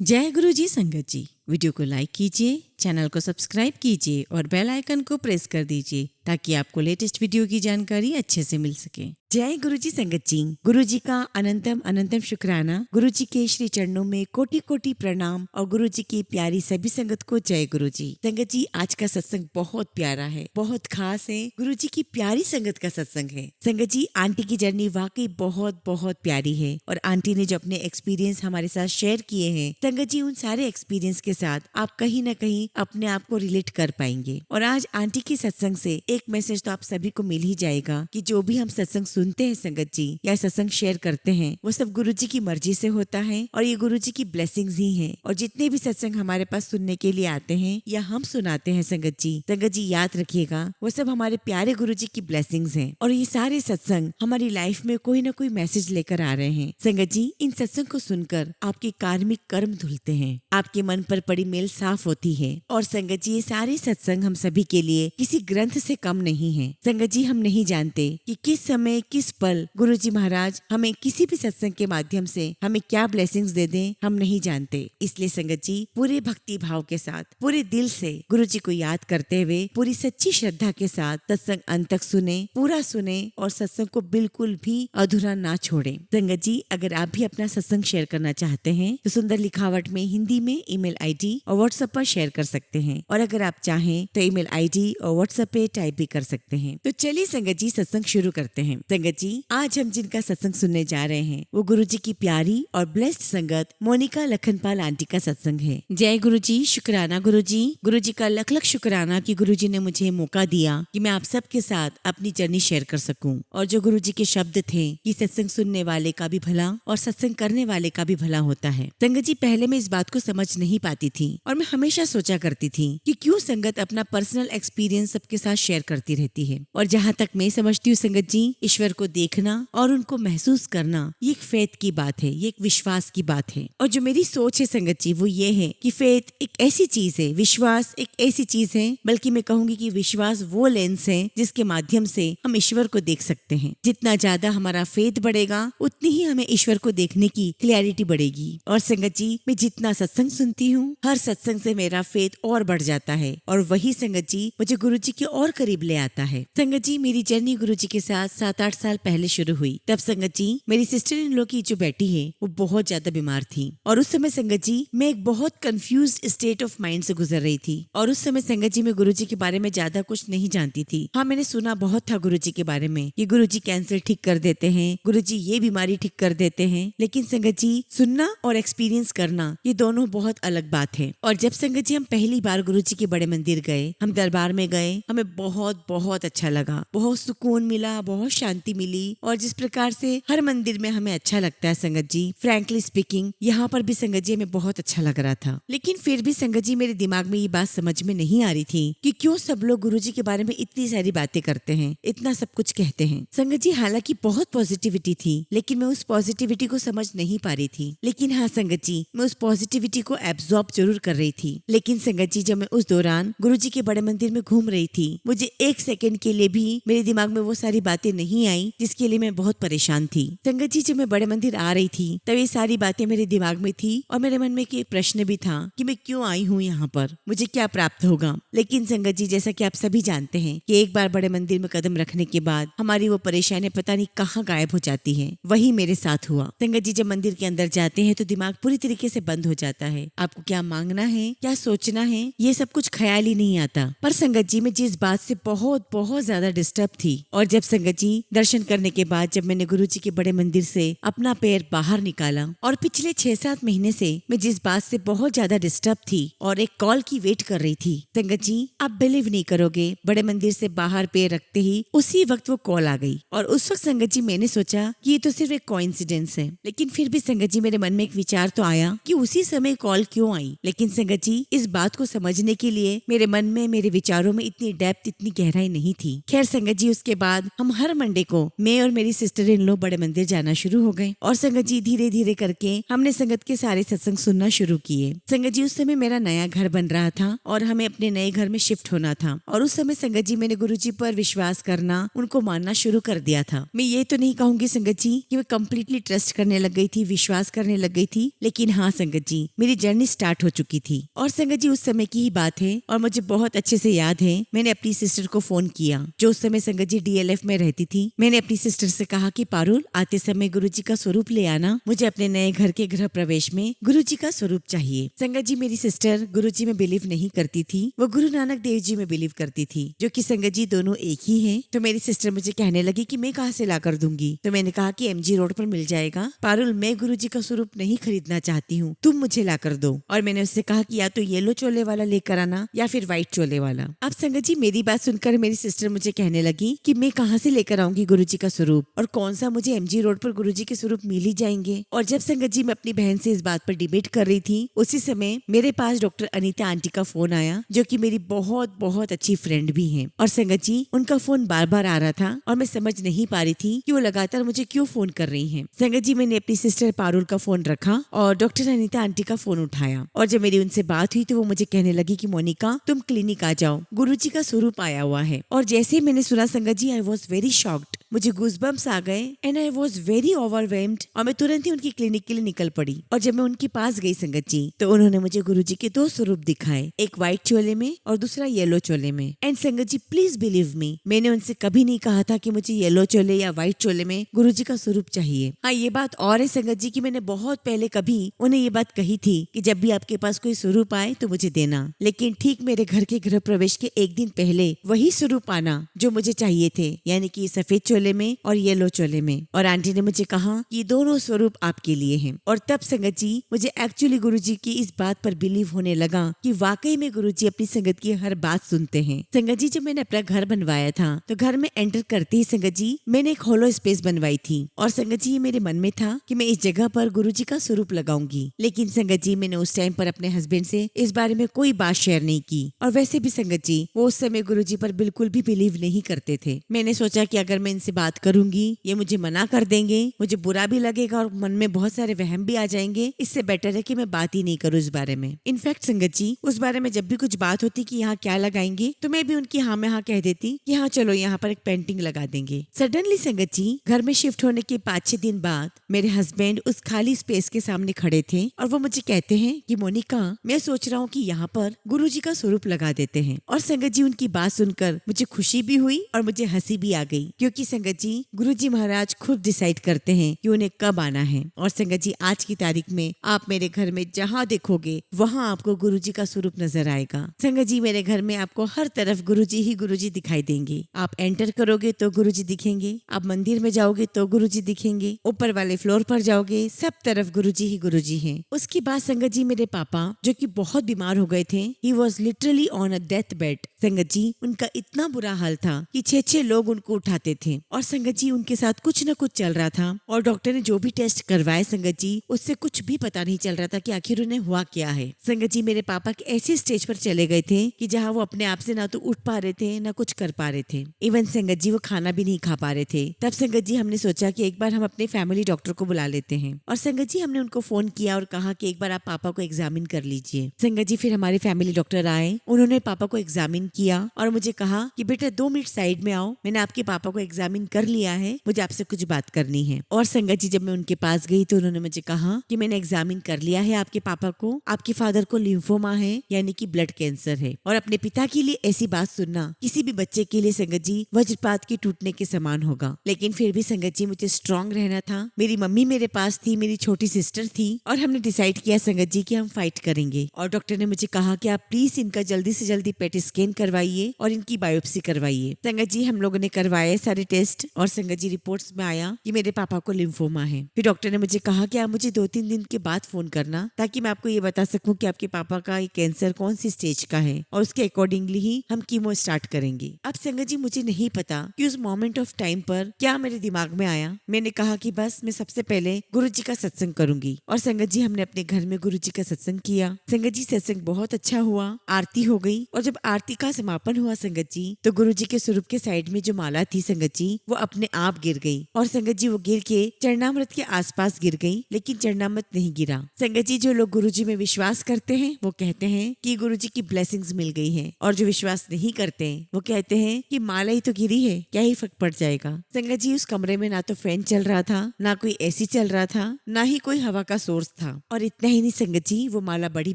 जय गुरु जी संगत जी। वीडियो को लाइक कीजिए, चैनल को सब्सक्राइब कीजिए और बेल आइकन को प्रेस कर दीजिए ताकि आपको लेटेस्ट वीडियो की जानकारी अच्छे से मिल सके। जय गुरु जी संगत जी। गुरु जी का अनंतम अनंतम शुक्राना। गुरु जी के श्री चरणों में कोटि कोटि प्रणाम और गुरु जी की प्यारी सभी संगत को जय गुरु जी। संगत जी, आज का सत्संग बहुत प्यारा है, बहुत खास है। गुरु जी की प्यारी संगत का सत्संग है। संगत जी, आंटी की जर्नी वाकई बहुत बहुत प्यारी है और आंटी ने जो अपने एक्सपीरियंस हमारे साथ शेयर किए हैं, संगत जी उन सारे एक्सपीरियंस के साथ आप कहीं ना कहीं अपने आप को रिलेट कर पाएंगे। और आज आंटी की सत्संग से एक मैसेज तो आप सभी को मिल ही जाएगा कि जो भी हम सत्संग सुनते हैं संगत जी या सत्संग शेयर करते हैं, वो सब गुरु जी की मर्जी से होता है और ये गुरु जी की ब्लेसिंग्स ही है। और जितने भी सत्संग हमारे पास सुनने के लिए आते हैं या हम सुनाते हैं संगत जी याद रखिएगा, वो सब हमारे प्यारे गुरु जी की ब्लेसिंग्स हैं। और ये सारे सत्संग हमारी लाइफ में कोई ना कोई मैसेज लेकर आ रहे हैं। संगत जी, इन सत्संग को सुनकर आपके कार्मिक कर्म धुलते हैं, आपके मन पर पड़ी मेल साफ होती है। और संगत जी, ये सारे सत्संग हम सभी के लिए किसी ग्रंथ से कम नहीं है। संगत जी, हम नहीं जानते कि किस समय किस पल गुरु जी महाराज हमें किसी भी सत्संग के माध्यम से हमें क्या ब्लेसिंग्स दे दें, हम नहीं जानते। इसलिए संगत जी, पूरे भक्ति भाव के साथ, पूरे दिल से गुरु जी को याद करते हुए, पूरी सच्ची श्रद्धा के साथ सत्संग अंत तक सुने, पूरा सुने और सत्संग को बिल्कुल भी अधूरा ना छोड़े। संगत जी, अगर आप भी अपना सत्संग शेयर करना चाहते हैं तो सुंदर लिखावट में हिंदी में ईमेल आईडी और व्हाट्सएप पर शेयर कर सकते हैं। और अगर आप चाहें तो ईमेल आईडी और व्हाट्सएप पे टाइप भी कर सकते हैं। तो चलिए संगत जी, सत्संग शुरू करते हैं। संगत जी, आज हम जिनका सत्संग सुनने जा रहे हैं वो गुरु जी की प्यारी और ब्लेस्ड संगत मोनिका लखनपाल आंटी का सत्संग है। जय गुरु जी, शुक्राना गुरु जी। गुरु जी का लख लख शुक्राना कि गुरु जी ने मुझे मौका दिया कि मैं आप सबके साथ अपनी जर्नी शेयर कर सकूं। और जो गुरु जी के शब्द थे कि सत्संग सुनने वाले का भी भला और सत्संग करने वाले का भी भला होता है। संगत जी, पहले मैं इस बात को समझ नहीं पाती थी और मैं हमेशा सोचा करती थी कि क्यों संगत अपना पर्सनल एक्सपीरियंस सबके साथ शेयर करती रहती है। और जहाँ तक मैं समझती हूँ संगत जी, ईश्वर को देखना और उनको महसूस करना ये एक फेथ की बात है, ये एक विश्वास की बात है। और जो मेरी सोच है संगत जी, वो ये है कि फेथ एक ऐसी चीज है, विश्वास एक ऐसी चीज है, बल्कि मैं कहूंगी कि विश्वास वो लेंस है जिसके माध्यम से हम ईश्वर को देख सकते हैं। जितना ज्यादा हमारा फेथ बढ़ेगा उतनी ही हमें ईश्वर को देखने की क्लैरिटी बढ़ेगी। और संगत जी, मैं जितना सत्संग सुनती हूँ, हर सत्संग से मेरा फेथ और बढ़ जाता है और वही संगत जी मुझे गुरु जी के और करीब ले आता है। संगत जी, मेरी जर्नी गुरु जी के साथ 7-8 साल पहले शुरू हुई। तब संगत जी, मेरी सिस्टर इन लॉ की जो बेटी है वो बहुत ज्यादा बीमार थी और उस समय संगत जी मैं एक बहुत कंफ्यूज्ड स्टेट ऑफ माइंड से गुजर रही थी। और उस समय संगत जी मैं गुरु जी के बारे में ज्यादा कुछ नहीं जानती थी। हाँ, मैंने सुना बहुत था गुरु जी के बारे में कि गुरु जी कैंसर ठीक कर देते हैं, गुरु जी ये बीमारी ठीक कर देते हैं। लेकिन संगत जी, सुनना और एक्सपीरियंस करना ये दोनों बहुत अलग बात है। और जब संगत जी हम पहली बार गुरु जी के बड़े मंदिर गए, हम दरबार में गए, हमें बहुत बहुत अच्छा लगा, बहुत सुकून मिला, बहुत शांति मिली। और जिस प्रकार से हर मंदिर में हमें अच्छा लगता है संगत जी, फ्रैंकली स्पीकिंग यहाँ पर भी संगत जी हमें बहुत अच्छा लग रहा था। लेकिन फिर भी संगत जी मेरे दिमाग में ये बात समझ में नहीं आ रही थी कि क्यों सब लोग गुरु जी के बारे में इतनी सारी बातें करते हैं, इतना सब कुछ कहते हैं। संगत जी, हालांकि बहुत पॉजिटिविटी थी लेकिन मैं उस पॉजिटिविटी को समझ नहीं पा रही थी। लेकिन हाँ संगत जी, मैं उस पॉजिटिविटी को एब्जॉर्ब जरूर कर रही थी। लेकिन संगत जी, जब मैं उस दौरान गुरु जी के बड़े मंदिर में घूम रही थी, मुझे एक सेकंड के लिए भी मेरे दिमाग में वो सारी बातें नहीं आई जिसके लिए मैं बहुत परेशान थी। संगत जी, जब मैं बड़े मंदिर आ रही थी तब ये सारी बातें मेरे दिमाग में थी और मेरे मन में एक प्रश्न भी था कि मैं क्यों आई हूँ यहाँ पर, मुझे क्या प्राप्त होगा। लेकिन संगत जी, जैसा कि आप सभी जानते हैं कि एक बार बड़े मंदिर में कदम रखने के बाद हमारी वो परेशानी पता नहीं कहाँ गायब हो जाती है। वही मेरे साथ हुआ। संगत जी, जब मंदिर के अंदर जाते हैं तो दिमाग पूरी तरीके से बंद हो जाता है। आपको क्या मांगना है, क्या सोचना है, ये सब कुछ ख्याल ही नहीं आता। पर संगत जी, मैं जिस बात से बहुत बहुत ज्यादा डिस्टर्ब थी और जब संगत जी दर्शन करने के बाद जब मैंने गुरु जी के बड़े मंदिर से अपना पैर बाहर निकाला और पिछले 6-7 महीने से मैं जिस बात से बहुत ज्यादा डिस्टर्ब थी और एक कॉल की वेट कर रही थी, संगत जी आप बिलीव नहीं करोगे, बड़े मंदिर से बाहर पैर रखते ही उसी वक्त वो कॉल आ गई। और उस वक्त संगत जी मैंने सोचा कि ये तो सिर्फ एक कोइंसिडेंस है। लेकिन फिर भी संगत जी मेरे मन में एक विचार तो आया कि उसी समय कॉल क्यों आई। लेकिन संगत जी, इस बात को समझने के लिए मेरे मन में, मेरे विचारों में इतनी डेप्थ, इतनी गहराई नहीं थी। खैर संगत जी, उसके बाद हम हर मंडे को मैं और मेरी सिस्टर इन लोग बड़े मंदिर जाना शुरू हो गए। और संगत जी धीरे धीरे करके हमने संगत के सारे सत्संग सुनना शुरू किए। संगत जी उस समय मेरा नया घर बन रहा था और हमें अपने नए घर में शिफ्ट होना था। और उस समय संगत जी मैंने गुरुजी पर विश्वास करना, उनको मानना शुरू कर दिया था। मैं ये तो नहीं कहूंगी संगत जी कि मैं कम्प्लीटली ट्रस्ट करने लग गई थी, विश्वास करने लग गई थी, लेकिन हाँ संगत जी मेरी जर्नी स्टार्ट हो चुकी थी। और संगत जी उस समय की ही बात है और मुझे बहुत अच्छे से याद है, मैंने अपनी सिस्टर को फोन किया जो उस समय संगत जी DLF में रहती थी। मैंने अपनी सिस्टर से कहा कि पारुल, आते समय गुरुजी का स्वरूप ले आना, मुझे अपने नए घर के गृह प्रवेश में गुरुजी का स्वरूप चाहिए। संगत जी मेरी सिस्टर गुरुजी में बिलीव नहीं करती थी, वो गुरु नानक देव जी में बिलीव करती थी, जो कि संगत जी दोनों एक ही हैं। तो मेरी सिस्टर मुझे कहने लगी कि मैं कहाँ से ला कर दूंगी। तो मैंने कहा कि MG रोड पर मिल जाएगा। पारुल, मैं गुरुजी का स्वरूप नहीं खरीदना चाहती हूँ, तुम मुझे ला कर दो। और मैंने उससे कहा कि या तो येलो चोले वाला लेकर आना या फिर व्हाइट चोले वाला। अब संगत जी मेरी बात सुनकर मेरी सिस्टर मुझे कहने लगी कि मैं कहाँ से लेकर आऊंगी गुरुजी का स्वरूप, और कौन सा मुझे MG रोड पर गुरुजी के स्वरूप मिल ही जाएंगे। और जब संगत जी मैं अपनी बहन से इस बात पर डिबेट कर रही थी, उसी समय मेरे पास डॉक्टर अनीता आंटी का फोन आया, जो कि मेरी बहुत बहुत अच्छी फ्रेंड भी है। और संगत जी उनका फोन बार बार आ रहा था और मैं समझ नहीं पा रही थी कि वो लगातार मुझे क्यों फोन कर रही हैं। संगत जी मैंने अपनी सिस्टर पारुल का फोन रखा और डॉक्टर अनीता आंटी का फोन उठाया। और जब मेरी उनसे बात हुई तो वो मुझे कहने लगी कि मोनिका, तुम क्लिनिक आ जाओ, गुरुजी का स्वरूप आया हुआ है। और जैसे ही मैंने सुना संगत जी, आई वॉज वेरी शॉक्ड, मुझे गूज़बम्प्स आ गए and I was very overwhelmed. और मैं तुरंत ही उनकी क्लिनिक के लिए निकल पड़ी। और जब मैं उनके पास गई संगत जी, तो उन्होंने मुझे गुरुजी के 2 स्वरूप दिखाए, एक व्हाइट चोले में और दूसरा येलो चोले में। एंड संगत जी प्लीज बिलीव मी, मैंने उनसे कभी नहीं कहा था कि मुझे येलो चोले या व्हाइट चोले में गुरुजी का स्वरूप चाहिए। हाँ, ये बात और है संगत जी कि मैंने बहुत पहले कभी उन्हें ये बात कही थी कि जब भी आपके पास कोई स्वरूप आए तो मुझे देना। लेकिन ठीक मेरे घर के गृह प्रवेश के एक दिन पहले वही स्वरूप आना जो मुझे चाहिए थे, यानी कि सफेद चोले में और येलो चोले में। और आंटी ने मुझे कहा कि दोनों स्वरूप आपके लिए हैं। और तब संगत जी मुझे एक्चुअली गुरुजी की इस बात पर बिलीव होने लगा कि वाकई में गुरुजी अपनी संगत की हर बात सुनते हैं। संगत जी जब मैंने अपना घर बनवाया था तो घर में एंटर करते ही संगत जी मैंने एक हॉलो स्पेस बनवाई थी। और संगत जी मेरे मन में था कि मैं इस जगह पर गुरुजी का स्वरूप लगाऊंगी। लेकिन संगत जी मैंने उस टाइम पर अपने हस्बैंड से इस बारे में कोई बात शेयर नहीं की। और वैसे भी संगत जी वो उस समय गुरुजी पर बिल्कुल भी बिलीव नहीं करते थे। मैंने सोचा कि अगर मैं इनसे बात करूंगी ये मुझे मना कर देंगे, मुझे बुरा भी लगेगा और मन में बहुत सारे वहम भी आ जाएंगे। इससे बेटर है कि मैं बात ही नहीं करूँ इस बारे में। इनफैक्ट संगत जी उस बारे में जब भी कुछ बात होती कि यहाँ क्या लगाएंगे तो मैं भी उनकी हाँ में हाँ कह देती कि हाँ चलो यहाँ पर एक पेंटिंग लगा देंगे। सडनली संगत जी घर में शिफ्ट होने के 5-6 दिन बाद मेरे हस्बैंड उस खाली स्पेस के सामने खड़े थे और वो मुझे कहते हैं कि मोनिका, मैं सोच रहा हूँ कि यहाँ पर गुरुजी का स्वरूप लगा देते हैं। और संगत जी उनकी बात सुनकर मुझे खुशी भी हुई और मुझे हंसी भी आ गई, क्योंकि संगत जी गुरुजी महाराज खुद डिसाइड करते हैं कि उन्हें कब आना है। और संगत जी आज की तारीख में आप मेरे घर में जहाँ देखोगे वहाँ आपको गुरुजी का स्वरूप नजर आएगा। संगत जी मेरे घर में आपको हर तरफ गुरुजी ही गुरुजी दिखाई देंगे। आप एंटर करोगे तो गुरुजी दिखेंगे, आप मंदिर में जाओगे तो गुरुजी दिखेंगे, ऊपर वाले फ्लोर पर जाओगे सब तरफ गुरुजी ही गुरुजी हैं। उसके बाद संगत जी मेरे पापा जो कि बहुत बीमार हो गए थे, he was literally on a death bed. संगत जी उनका इतना बुरा हाल था कि 6-6 लोग उनको उठाते थे। और संगत जी उनके साथ कुछ न कुछ चल रहा था और डॉक्टर ने जो भी टेस्ट करवाए संगत जी उससे कुछ भी पता नहीं चल रहा था कि आखिर उन्हें हुआ क्या है। संगत जी मेरे पापा एक ऐसी स्टेज पर चले गए थे कि जहाँ वो अपने आप से ना तो उठ पा रहे थे ना कुछ कर पा रहे थे। इवन संगत जी वो खाना भी नहीं खा पा रहे थे। तब संगत जी हमने सोचा कि एक बार हम अपने फैमिली डॉक्टर को बुला लेते हैं। और संगत जी हमने उनको फोन किया और कहा कि एक बार आप पापा को एग्जामिन कर लीजिए। संगत जी फिर हमारे फैमिली डॉक्टर आए, उन्होंने पापा को एग्जामिन किया और मुझे कहा कि बेटा 2 मिनट साइड में आओ, मैंने आपके पापा को एग्जामिन कर लिया है, मुझे आपसे कुछ बात करनी है। और संगत जी जब मैं उनके पास गई तो उन्होंने मुझे कहा कि मैंने एग्जामिन कर लिया है आपके पापा को, आपके फादर को लिम्फोमा है यानी कि ब्लड कैंसर है। और अपने पिता के लिए ऐसी बात सुनना किसी भी बच्चे के लिए संगत जी वज्रपात के टूटने के समान होगा। लेकिन फिर भी संगत जी मुझे स्ट्रांग रहना था। मेरी मम्मी मेरे पास थी, मेरी छोटी सिस्टर थी और हमने डिसाइड किया संगत जी कि हम फाइट करेंगे। और डॉक्टर ने मुझे कहा कि आप प्लीज इनका जल्दी से जल्दी पेट स्कैन करवाइए और इनकी बायोप्सी करवाइए। संगत जी हम लोगों ने करवाए सारे टेस्ट, टेस्ट और संगत जी रिपोर्ट्स में आया कि मेरे पापा को लिम्फोमा है। फिर डॉक्टर ने मुझे कहा कि आप मुझे 2-3 दिन के बाद फोन करना ताकि मैं आपको ये बता सकूं कि आपके पापा का ये कैंसर कौन सी स्टेज का है और उसके अकॉर्डिंगली ही हम कीमो स्टार्ट करेंगे। अब संगत जी मुझे नहीं पता कि उस मोमेंट ऑफ टाइम पर क्या मेरे दिमाग में आया। मैंने कहा कि बस मैं सबसे पहले गुरुजी का सत्संग करूंगी और संगत जी हमने अपने घर में गुरुजी का सत्संग किया। संगत जी सत्संग बहुत अच्छा हुआ, आरती हो गई और जब आरती का समापन हुआ संगत जी तो गुरुजी के स्वरूप के साइड में जो माला थी संगत जी वो अपने आप गिर गई और संगत जी वो गिर के चरणामृत के आसपास गिर गई, लेकिन चरणामृत नहीं गिरा। संगत जी जो लोग गुरुजी में विश्वास करते हैं वो कहते हैं कि गुरुजी की ब्लेसिंग्स मिल गई है और जो विश्वास नहीं करते हैं वो कहते हैं कि माला ही तो गिरी है, क्या ही फर्क पड़ जाएगा। संगत जी उस कमरे में ना तो फैन चल रहा था, ना कोई एसी चल रहा था, ना ही कोई हवा का सोर्स था और इतना ही नहीं संगत जी वो माला बड़ी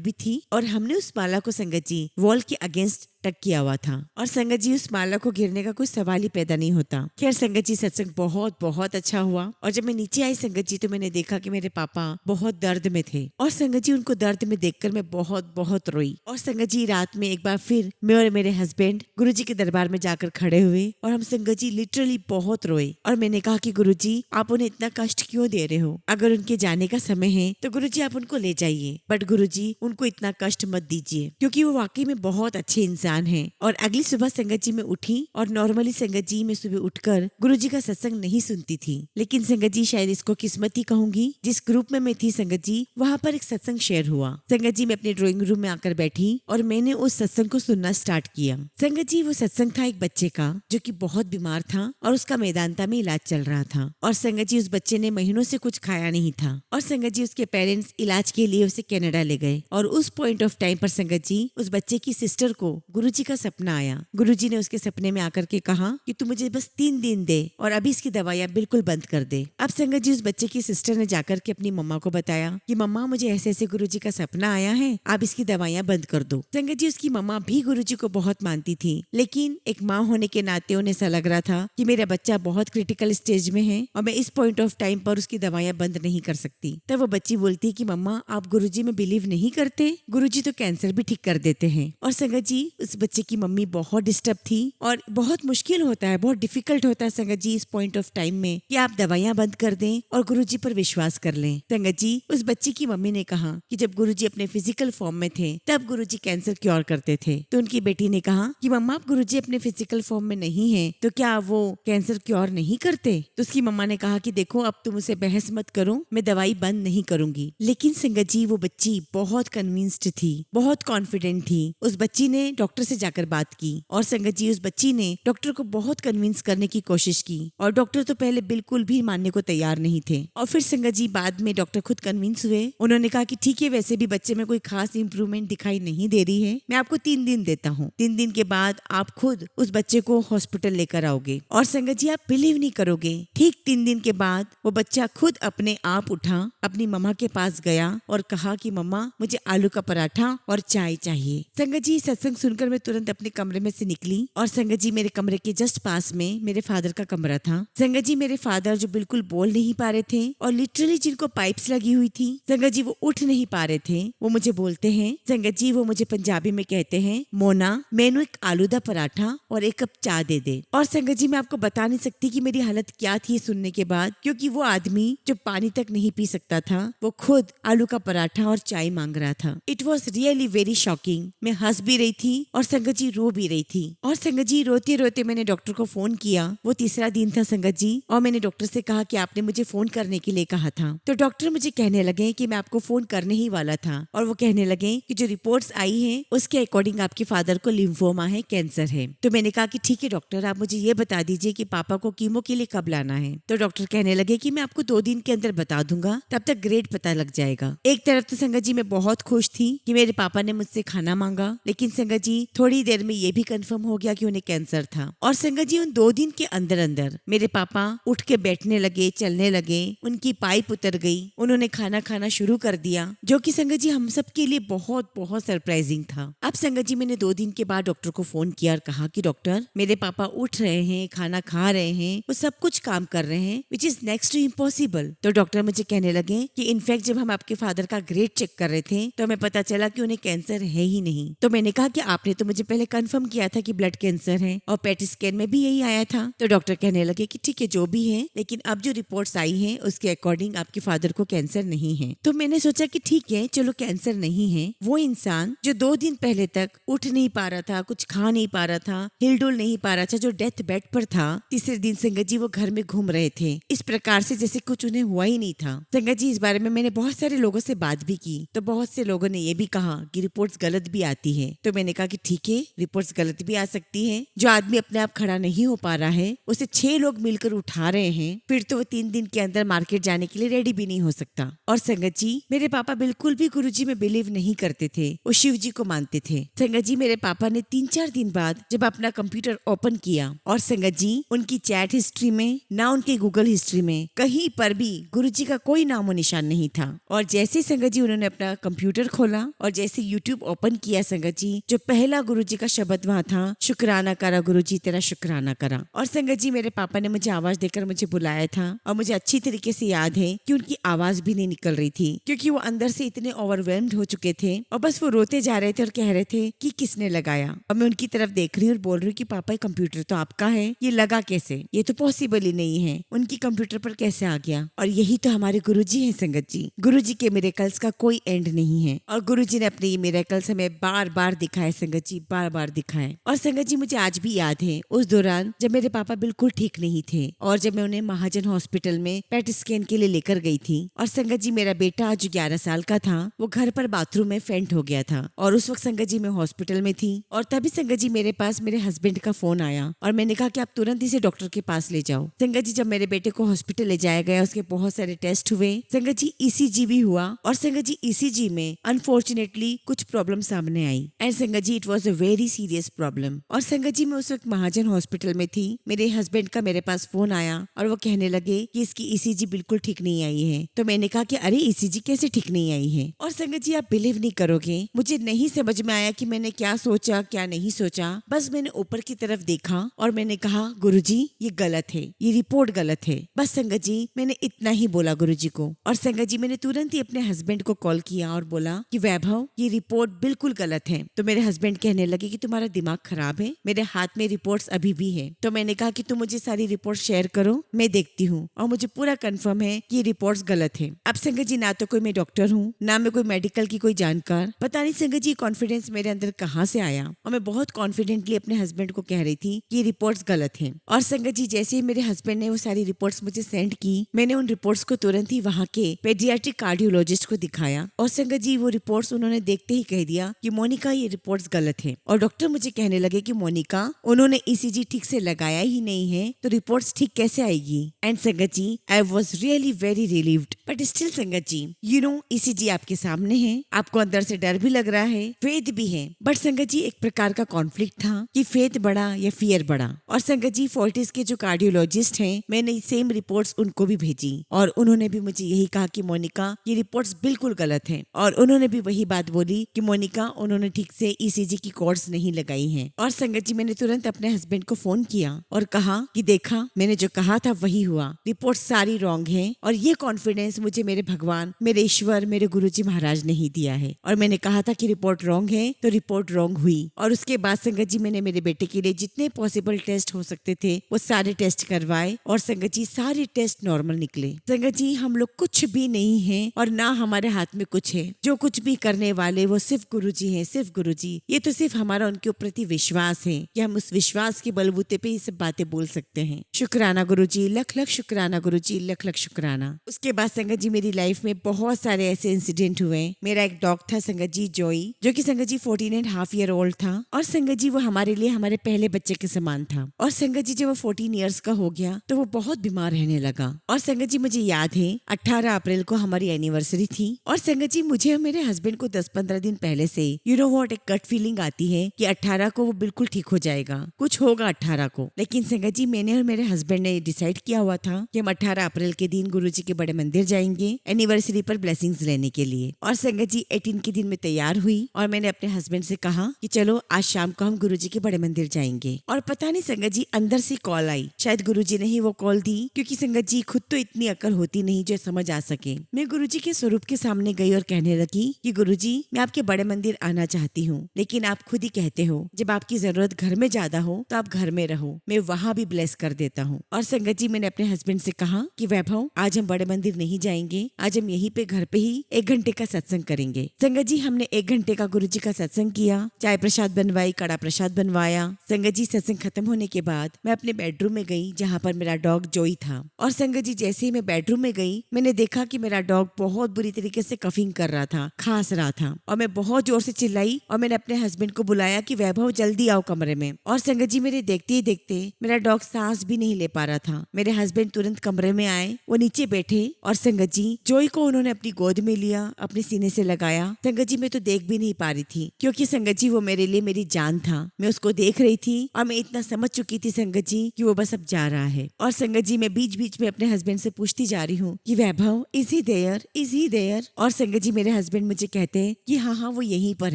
भी थी और हमने उस माला को संगत जी वॉल के अगेंस्ट टक किया हुआ था और संगत जी उस माला को गिरने का कोई सवाल ही पैदा नहीं होता। खैर संगत जी सत्संग बहुत बहुत अच्छा हुआ और जब मैं नीचे आई संगत जी तो मैंने देखा कि मेरे पापा बहुत दर्द में थे और संगत जी उनको दर्द में देखकर मैं बहुत बहुत रोई। और संगत जी रात में एक बार फिर मैं और मेरे हस्बैंड गुरुजी के दरबार में जाकर खड़े हुए और हम संगत जी लिटरली बहुत रोए और मैंने कहा कि गुरुजी आप उन्हें इतना कष्ट क्यों दे रहे हो, अगर उनके जाने का समय है तो गुरुजी आप उनको ले जाइए, बट गुरुजी उनको इतना कष्ट मत दीजिए क्योंकि वो वाकई में बहुत अच्छे इंसान है। और अगली सुबह संगत जी में उठी और नॉर्मली संगत जी में सुबह उठकर गुरुजी का सत्संग नहीं सुनती थी, लेकिन संगत जी शायद इसको किस्मत ही कहूंगी, जिस ग्रुप में मैं थी संगत जी वहाँ पर एक सत्संग शेयर हुआ। संगत जी मैं अपने ड्राइंग रूम में आकर बैठी और मैंने उस सत्संग को सुनना स्टार्ट किया। संगत जी वो सत्संग था एक बच्चे का जो कि बहुत बीमार था और उसका मैदानता में इलाज चल रहा था और संगत जी उस बच्चे ने महीनों से कुछ खाया नहीं था और संगत जी उसके पेरेंट्स इलाज के लिए उसे कनाडा ले गए और उस पॉइंट ऑफ टाइम पर संगत जी उस बच्चे की सिस्टर को गुरुजी का सपना आया। गुरुजी ने उसके सपने में आकर के कहा कि तू मुझे बस 3 दिन दे और अभी इसकी दवाइयां बिल्कुल बंद कर दे। अब संगत जी उस बच्चे की सिस्टर ने जाकर के अपनी मम्मा को बताया कि मम्मा मुझे ऐसे ऐसे गुरुजी का सपना आया है, आप इसकी दवाइयां बंद कर दो। संगत जी उसकी मम्मा भी गुरुजी को बहुत मानती थी, लेकिन एक माँ होने के नाते उन्हें ऐसा लग रहा था कि मेरा बच्चा बहुत क्रिटिकल स्टेज में है और मैं इस पॉइंट ऑफ टाइम पर उसकी दवाइयां बंद नहीं कर सकती। तब वो बच्ची बोलती कि मम्मा आप गुरुजी में बिलीव नहीं करते, गुरुजी तो कैंसर भी ठीक कर देते हैं। और संगत जी उस बच्चे की मम्मी बहुत डिस्टर्ब थी और बहुत मुश्किल होता है, बहुत डिफिकल्ट होता है संगत जी इस पॉइंट ऑफ टाइम में कि आप दवाइयां बंद कर दें और गुरुजी पर विश्वास कर लें। संगत जी उस बच्ची की मम्मी ने कहा कि जब गुरुजी अपने फिजिकल फॉर्म में थे तब गुरुजी कैंसर क्योर करते थे। तो उनकी बेटी ने कहा कि मम्मा आप गुरुजी अपने फिजिकल फॉर्म में नहीं है तो क्या वो कैंसर क्योर नहीं करते। तो उसकी मम्मा ने कहा कि देखो अब तुम उसे बहस मत करो, मैं दवाई बंद नहीं करूंगी। लेकिन संगत जी वो बच्ची बहुत कन्विंस्ड थी, बहुत कॉन्फिडेंट थी। उस बच्ची ने डॉक्टर से जाकर बात की और संगत जी उस बच्ची ने डॉक्टर को बहुत कन्विंस करने की कोशिश की और डॉक्टर तो पहले बिल्कुल भी मानने को तैयार नहीं थे और फिर संगत जी बाद में डॉक्टर खुद कन्विंस हुए। उन्होंने कहा कि ठीक है वैसे भी बच्चे में कोई खास इंप्रूवमेंट दिखाई नहीं दे रही है, मैं आपको 3 दिन देता हूँ, 3 दिन के बाद आप खुद उस बच्चे को हॉस्पिटल लेकर आओगे। और संगत जी आप बिलीव नहीं करोगे, ठीक 3 दिन के बाद वो बच्चा खुद अपने आप उठा, अपनी मम्मा के पास गया और कहा कि मम्मा मुझे आलू का पराठा और चाय चाहिए। संगत जी सत्संग सुनकर मैं तुरंत अपने कमरे में से निकली और संगत जी मेरे कमरे के जस्ट पास में मेरे फादर का कमरा था। संगत जी मेरे फादर जो बिल्कुल बोल नहीं पा रहे थे और लिटरली जिनको पाइप्स लगी हुई थी संगत जी वो उठ नहीं पा रहे थे, वो मुझे बोलते हैं संगत जी वो मुझे पंजाबी में कहते हैं मोना मैनू एक आलू दा पराठा और 1 कप चाय दे दे। और संगत जी मैं आपको बता नहीं सकती कि मेरी हालत क्या थी सुनने के बाद, क्योंकि वो आदमी जो पानी तक नहीं पी सकता था वो खुद आलू का पराठा और चाय मांग रहा था। It was really very shocking. मैं हंस भी रही थी और संगत जी रो भी रही थी। और संगत जी रोते रोते मैंने डॉक्टर को फोन किया। वो तीसरा दिन था संगत जी और मैंने डॉक्टर से कहा कि आपने मुझे फोन करने के लिए कहा था। तो डॉक्टर मुझे कहने लगे कि मैं आपको फोन करने ही वाला था और वो कहने लगे कि जो रिपोर्ट्स आई हैं उसके अकॉर्डिंग आपके फादर को लिम्फोमा है, कैंसर है। तो मैंने कहा कि ठीक है डॉक्टर आप मुझे ये बता दीजिए कि पापा को कीमो के लिए कब लाना है। तो डॉक्टर कहने लगे कि मैं आपको 2 दिन के अंदर बता दूंगा, तब तक ग्रेड पता लग जाएगा। एक तरफ तो संगत जी मैं बहुत खुश थी कि मेरे पापा ने मुझसे खाना मांगा, लेकिन संगत जी थोड़ी देर में ये भी कंफर्म हो गया कि उन्हें कैंसर था। और संगत जी उन 2 दिन के अंदर अंदर मेरे पापा उठ के बैठने लगे, चलने लगे, उनकी पाइप उतर गई, उन्होंने खाना खाना शुरू कर दिया, जो कि संगत जी हम सब के लिए बहुत बहुत सरप्राइजिंग था। अब संगत जी मैंने 2 दिन के बाद डॉक्टर को फोन किया और कहा कि डॉक्टर मेरे पापा उठ रहे हैं, खाना खा रहे हैं, वो सब कुछ काम कर रहे हैं, which is next to impossible. तो डॉक्टर मुझे कहने लगे कि इनफैक्ट जब हम आपके फादर का ग्रेड चेक कर रहे थे तो हमें पता चला कि उन्हें कैंसर है ही नहीं। तो मैंने कहा कि आपने तो मुझे पहले कंफर्म किया था कि ब्लड कैंसर है और पेट स्कैन में भी यही आया था। तो डॉक्टर कहने लगे कि ठीक है जो भी है, लेकिन अब जो रिपोर्ट्स आई हैं उसके अकॉर्डिंग आपके फादर को कैंसर नहीं है। तो मैंने सोचा कि ठीक है चलो कैंसर नहीं है। वो इंसान जो 2 दिन पहले तक उठ नहीं पा रहा था, कुछ खा नहीं पा रहा था, हिलडुल नहीं पा रहा था, जो डेथ बेड पर था, तीसरे दिन संगत जी वो घर में घूम रहे थे इस प्रकार से जैसे कुछ उन्हें हुआ ही नहीं था। संगत जी इस बारे में मैंने बहुत सारे लोगों से बात भी की, तो बहुत से लोगों ने ये भी कहा कि रिपोर्ट्स गलत भी आती है। तो मैंने कहा कि ठीक है रिपोर्ट्स गलत भी आ सकती है। जो आदमी अपने आप खड़ा नहीं हो पा रहा है उसे 6 लोग मिलकर उठा रहे हैं, फिर तो वो 3 दिन के अंदर मार्केट जाने के लिए रेडी भी नहीं हो सकता। और संगत जी मेरे पापा बिल्कुल भी गुरुजी में बिलीव नहीं करते थे, वो शिव जी को मानते थे। संगत जी मेरे पापा ने 3-4 दिन बाद जब अपना कंप्यूटर ओपन किया और संगत जी उनकी चैट हिस्ट्री में ना उनके गूगल हिस्ट्री में कहीं पर भी गुरुजी का कोई नामो निशान नहीं था। और जैसे संगत जी उन्होंने अपना कंप्यूटर खोला और जैसे यूट्यूब ओपन किया संगत जी, जो पहला गुरुजी का शब्द वहाँ था, शुक्राना करा गुरुजी तेरा शुक्राना करा। और संगत जी मेरे पापा ने मुझे आवाज देकर मुझे बुलाया था और मुझे अच्छी तरीके से याद है कि उनकी आवाज भी नहीं निकल रही थी क्योंकि वो अंदर से इतने ओवरवेल्म्ड हो चुके थे और बस वो रोते जा रहे थे और कह रहे थे कि किसने लगाया। और मैं उनकी तरफ देख रही हूँ और बोल रही हूँ कि पापा ये कंप्यूटर तो आपका है, ये लगा कैसे, ये तो पॉसिबल ही नहीं है, उनकी कंप्यूटर पर कैसे आ गया। और यही तो हमारे गुरुजी हैं संगत जी। गुरुजी के मिरेकल्स का कोई एंड नहीं है और गुरुजी ने अपने ये मिरेकल्स हमें बार बार दिखाए संगत जी, बार बार दिखाए। और संगत जी मुझे आज भी याद है उस दौरान जब मेरे पापा बिल्कुल ठीक नहीं थे और जब मैं उन्हें महाजन हॉस्पिटल में पेट स्कैन के लिए लेकर गई थी। और संगत जी मेरा बेटा जो 11 साल का था वो घर पर बाथरूम में फेंट हो गया था और उस वक्त संगत जी मैं हॉस्पिटल में थी। और तभी संगत जी मेरे पास मेरे हस्बैंड का फोन आया और मैंने कहा कि आप तुरंत इसे डॉक्टर के पास ले जाओ। संगत जी जब मेरे बेटे को हॉस्पिटल ले जाया गया, उसके बहुत सारे टेस्ट हुए संगत जी, ईसीजी भी हुआ और संगत जी ईसीजी में अनफॉर्चुनेटली कुछ प्रॉब्लम सामने आई एंड संगत जी it was a very serious problem. और संगत जी मैं उस वक्त महाजन हॉस्पिटल में थी, मेरे हस्बैंड का मेरे पास फोन आया और वो कहने लगे कि इसकी ईसीजी बिल्कुल ठीक नहीं आई है। तो मैंने कहा कि अरे ईसीजी कैसे ठीक नहीं आई है। और संगत जी आप बिलीव नहीं करोगे, मुझे नहीं समझ में आया कि मैंने क्या सोचा क्या नहीं सोचा। बस मैंने ऊपर की तरफ देखा और मैंने कहा गुरुजी ये गलत है, ये रिपोर्ट गलत है। बस संगत जी मैंने इतना ही बोला गुरुजी को। और संगत जी मैंने तुरंत ही अपने हस्बैंड को कॉल किया और बोला कि वैभव ये रिपोर्ट बिल्कुल गलत है। तो मेरे हस्बैंड कहने लगे कि तुम्हारा दिमाग खराब है, मेरे हाथ में रिपोर्ट्स अभी भी है। तो मैंने कहा कि तुम मुझे सारी रिपोर्ट शेयर करो, मैं देखती हूँ और मुझे पूरा कंफर्म है कि ये रिपोर्ट्स गलत है। अब संगत जी ना तो कोई मैं डॉक्टर हूँ ना मैं कोई मेडिकल की कोई जानकार, पता नहीं संगत जी कॉन्फिडेंस मेरे अंदर कहाँ से आया और मैं बहुत कॉन्फिडेंटली अपने हस्बैंड को कह रही थी कि ये रिपोर्ट्स गलत हैं। और संगत जी जैसे ही मेरे हस्बैंड ने वो सारी रिपोर्ट्स मुझे सेंड की, मैंने उन रिपोर्ट्स को तुरंत ही वहाँ के पेडियाट्रिक कार्डियोलॉजिस्ट को दिखाया और संगत जी वो रिपोर्ट्स उन्होंने देखते ही कह दिया कि मोनिका ये रिपोर्ट्स गलत है। और डॉक्टर मुझे कहने लगे कि मोनिका उन्होंने ईसीजी ठीक से लगाया ही नहीं है तो रिपोर्ट्स ठीक कैसे आएगी। एंड संगत जी I was really very relieved but still संगत जी यू नो ईसीजी आपके सामने है, आपको अंदर से डर भी लग रहा है, फेथ भी है, बट संगत जी एक प्रकार का कॉन्फ्लिक्ट था कि फेथ बड़ा या फियर बड़ा। और संगत जी फोर्टिस के जो कार्डियोलॉजिस्ट हैं मैंने सेम रिपोर्ट्स उनको भी भेजी और उन्होंने भी मुझे यही कहा कि मोनिका ये रिपोर्ट्स बिल्कुल गलत हैं। और उन्होंने भी वही बात बोली कि मोनिका उन्होंने ठीक से ईसीजी की कॉर्ड्स नहीं लगाई हैं। और संगत जी मैंने तुरंत अपने हस्बैंड को फोन किया और कहा कि देखा मैंने जो कहा था वही हुआ, रिपोर्ट सारी रॉन्ग है और ये कॉन्फिडेंस मुझे मेरे भगवान, मेरे ईश्वर, मेरे गुरुजी महाराज ने ही दिया है। और मैंने कहा था कि रिपोर्ट रॉन्ग है तो रिपोर्ट रॉन्ग हुई। और उसके बाद संगत जी मैंने मेरे बेटे के लिए जितने पॉसिबल टेस्ट हो सकते थे वो सारे टेस्ट करवाए और संगत जी सारे टेस्ट नॉर्मल निकले। संगत जी हम लोग कुछ भी नहीं है और ना हमारे हाथ में कुछ है, जो कुछ भी करने वाले वो सिर्फ गुरुजी हैं, सिर्फ गुरुजी। ये तो सिर्फ हमारा उनके प्रति विश्वास है कि हम उस विश्वास के बलबूते पे ये सब बातें बोल सकते हैं। शुक्राना गुरुजी, लख लख शुक्राना गुरुजी, लख लख शुक्राना। उसके बाद संगत जी मेरी लाइफ में बहुत सारे ऐसे इंसिडेंट हुए। मेरा एक डॉग था संगत जी जॉई, जो कि संगत जी 14.5 ईयर ओल्ड था और संगत जी वो हमारे लिए हमारे पहले बच्चे के समान था। और संगत जी जब वो 14 ईयर्स का हो गया तो वो बहुत बीमार रहने लगा। और संगत जी मुझे याद है 18 अप्रैल को हमारी एनिवर्सरी थी और संगत जी मुझे और मेरे हस्बैंड को 10-15 दिन पहले से यू नो व्हाट एक गट फीलिंग आती है कि 18 को वो बिल्कुल ठीक हो जाएगा, कुछ होगा 18 को। लेकिन संगत जी मैंने और मेरे हस्बैंड ने डिसाइड किया हुआ था कि हम 18 अप्रैल के दिन गुरुजी के बड़े मंदिर जाएंगे एनिवर्सरी पर ब्लेसिंग्स लेने के लिए। और संगत जी 18 के दिन में तैयार हुई और मैंने अपने हस्बैंड से कहा कि चलो आज शाम को हम गुरुजी के बड़े मंदिर जाएंगे। और पता नहीं संगत जी अंदर से कॉल आई, शायद गुरुजी ने ही वो कॉल दी क्योंकि संगत जी खुद तो इतनी अकल होती नहीं जो समझ आ सके। मैं गुरुजी के स्वरूप के सामने गई और कहने लगी कि गुरुजी मैं आपके बड़े मंदिर आना चाहती हूँ, लेकिन लेकिन आप खुद ही कहते हो जब आपकी जरूरत घर में ज्यादा हो तो आप घर में रहो, मैं वहाँ भी ब्लेस कर देता हूँ। और संगत जी मैंने अपने हस्बैंड से कहा कि वैभव आज हम बड़े मंदिर नहीं जाएंगे, आज हम यहीं पे घर पे ही 1 घंटे का सत्संग करेंगे। संगत जी हमने 1 घंटे का गुरुजी का सत्संग किया, चाय प्रसाद बनवाई, कड़ा प्रसाद बनवाया। संगत जी सत्संग खत्म होने के बाद मैं अपने बेडरूम में गई जहाँ पर मेरा डॉग जोई था। और संगत जी जैसे ही मैं बेडरूम में गई मैंने देखा कि मेरा डॉग बहुत बुरी तरीके से कफिंग कर रहा था, खांस रहा था। और मैं बहुत जोर से चिल्लाई और मैंने अपने हस्बैंड को बुलाया कि वैभव जल्दी आओ कमरे में। और संगत जी मेरे देखते ही देखते मेरा डॉग सांस भी नहीं ले पा रहा था। मेरे हस्बैंड तुरंत कमरे में आए, वो नीचे बैठे और संगत जी जोई को उन्होंने अपनी गोद में लिया, अपने सीने से लगाया। संगत जी मैं तो देख भी नहीं पा रही थी क्योंकि संगत जी वो मेरे लिए मेरी जान था। मैं उसको देख रही थी और मैं इतना समझ चुकी थी संगत जी कि वो बस अब जा रहा है। और संगत जी मैं बीच बीच में अपने हस्बैंड से पूछती जा रही हूँ कि वैभव इज ही देयर। और संगत जी मेरे हस्बैंड मुझे कहते हैं कि हाँ हाँ वो यहीं पर